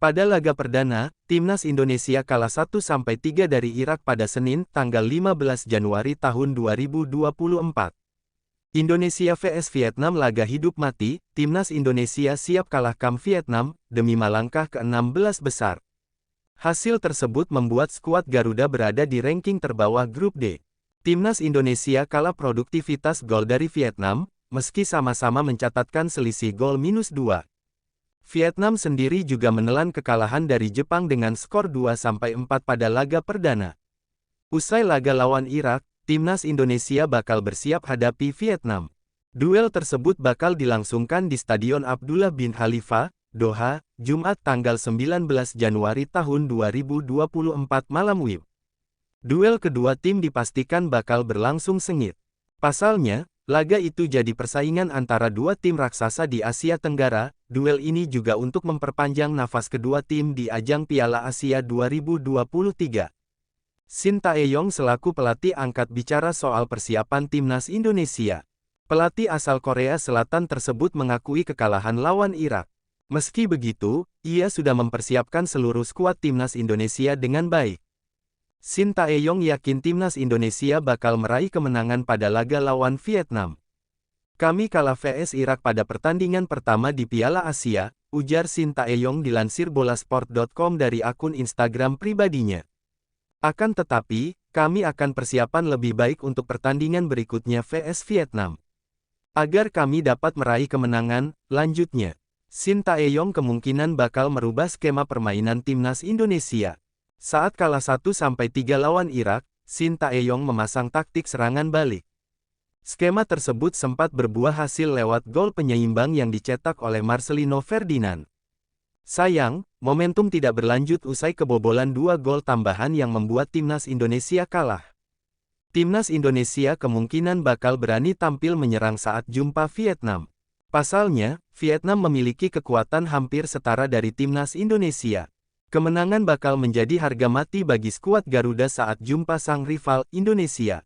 Pada laga perdana, Timnas Indonesia kalah 1-3 dari Irak pada Senin, tanggal 15 Januari tahun 2024. Indonesia vs Vietnam laga hidup mati, Timnas Indonesia siap kalahkan Vietnam, demi melangkah ke 16 besar. Hasil tersebut membuat skuad Garuda berada di ranking terbawah grup D. Timnas Indonesia kalah produktivitas gol dari Vietnam, meski sama-sama mencatatkan selisih gol -2. Vietnam sendiri juga menelan kekalahan dari Jepang dengan skor 2-4 pada laga perdana. Usai laga lawan Irak, Timnas Indonesia bakal bersiap hadapi Vietnam. Duel tersebut bakal dilangsungkan di Stadion Abdullah bin Khalifa, Doha, Jumat tanggal 19 Januari tahun 2024 malam WIB. Duel kedua tim dipastikan bakal berlangsung sengit. Pasalnya, laga itu jadi persaingan antara dua tim raksasa di Asia Tenggara. Duel ini juga untuk memperpanjang nafas kedua tim di ajang Piala Asia 2023. Shin Tae-yong selaku pelatih angkat bicara soal persiapan Timnas Indonesia. Pelatih asal Korea Selatan tersebut mengakui kekalahan lawan Irak. Meski begitu, ia sudah mempersiapkan seluruh skuad Timnas Indonesia dengan baik. Shin Tae-yong yakin Timnas Indonesia bakal meraih kemenangan pada laga lawan Vietnam. Kami kalah vs Irak pada pertandingan pertama di Piala Asia, ujar Shin Tae-yong dilansir bolasport.com dari akun Instagram pribadinya. Akan tetapi, kami akan persiapan lebih baik untuk pertandingan berikutnya vs Vietnam. Agar kami dapat meraih kemenangan, lanjutnya. Shin Tae-yong kemungkinan bakal merubah skema permainan Timnas Indonesia. Saat kalah 1-3 lawan Irak, Shin Tae-yong memasang taktik serangan balik. Skema tersebut sempat berbuah hasil lewat gol penyeimbang yang dicetak oleh Marcelino Ferdinand. Sayang, momentum tidak berlanjut usai kebobolan 2 gol tambahan yang membuat Timnas Indonesia kalah. Timnas Indonesia kemungkinan bakal berani tampil menyerang saat jumpa Vietnam. Pasalnya, Vietnam memiliki kekuatan hampir setara dari Timnas Indonesia. Kemenangan bakal menjadi harga mati bagi skuad Garuda saat jumpa sang rival, Indonesia.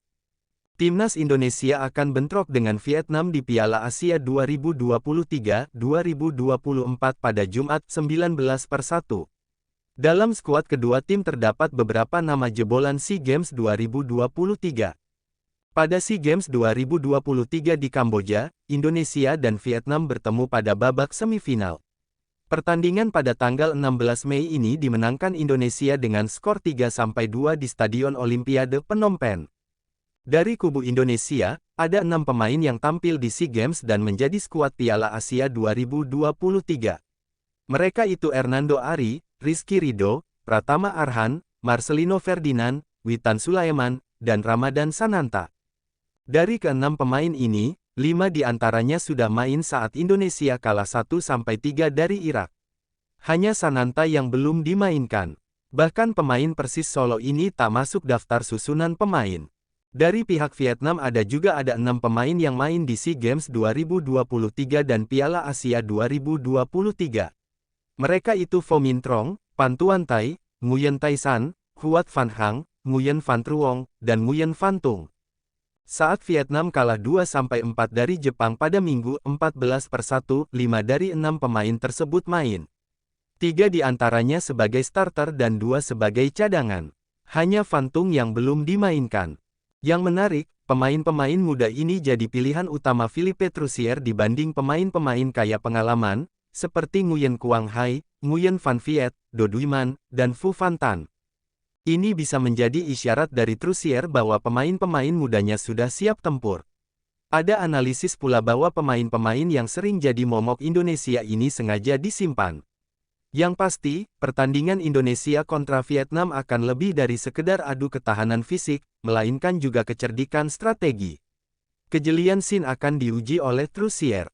Timnas Indonesia akan bentrok dengan Vietnam di Piala Asia 2023-2024 pada Jumat 19/1. Dalam skuad kedua tim terdapat beberapa nama jebolan SEA Games 2023. Pada SEA Games 2023 di Kamboja, Indonesia dan Vietnam bertemu pada babak semifinal. Pertandingan pada tanggal 16 Mei ini dimenangkan Indonesia dengan skor 3-2 di Stadion Olimpiade Phnom Penh. Dari kubu Indonesia, ada 6 pemain yang tampil di SEA Games dan menjadi skuad Piala Asia 2023. Mereka itu Hernando Ari, Rizky Ridho, Pratama Arhan, Marcelino Ferdinand, Witan Sulaiman, dan Ramadan Sananta. Dari ke-6 pemain ini, 5 di antaranya sudah main saat Indonesia kalah 1-3 dari Irak. Hanya Sananta yang belum dimainkan. Bahkan pemain Persis Solo ini tak masuk daftar susunan pemain. Dari pihak Vietnam ada 6 pemain yang main di SEA Games 2023 dan Piala Asia 2023. Mereka itu Pho Min Trong, Phan Tuan Thai, Nguyen Tai San, Huat Van Hang, Nguyen Van Truong, dan Nguyen Van Tung. Saat Vietnam kalah 2-4 dari Jepang pada Minggu 14/1, 5 dari 6 pemain tersebut main. 3 di antaranya sebagai starter dan 2 sebagai cadangan. Hanya Van Tung yang belum dimainkan. Yang menarik, pemain-pemain muda ini jadi pilihan utama Philippe Troussier dibanding pemain-pemain kaya pengalaman, seperti Nguyen Quang Hai, Nguyen Van Viet, Do Duiman, dan Phu Van Tan. Ini bisa menjadi isyarat dari Troussier bahwa pemain-pemain mudanya sudah siap tempur. Ada analisis pula bahwa pemain-pemain yang sering jadi momok Indonesia ini sengaja disimpan. Yang pasti, pertandingan Indonesia kontra Vietnam akan lebih dari sekedar adu ketahanan fisik, melainkan juga kecerdikan strategi. Kejelian Shin akan diuji oleh Troussier.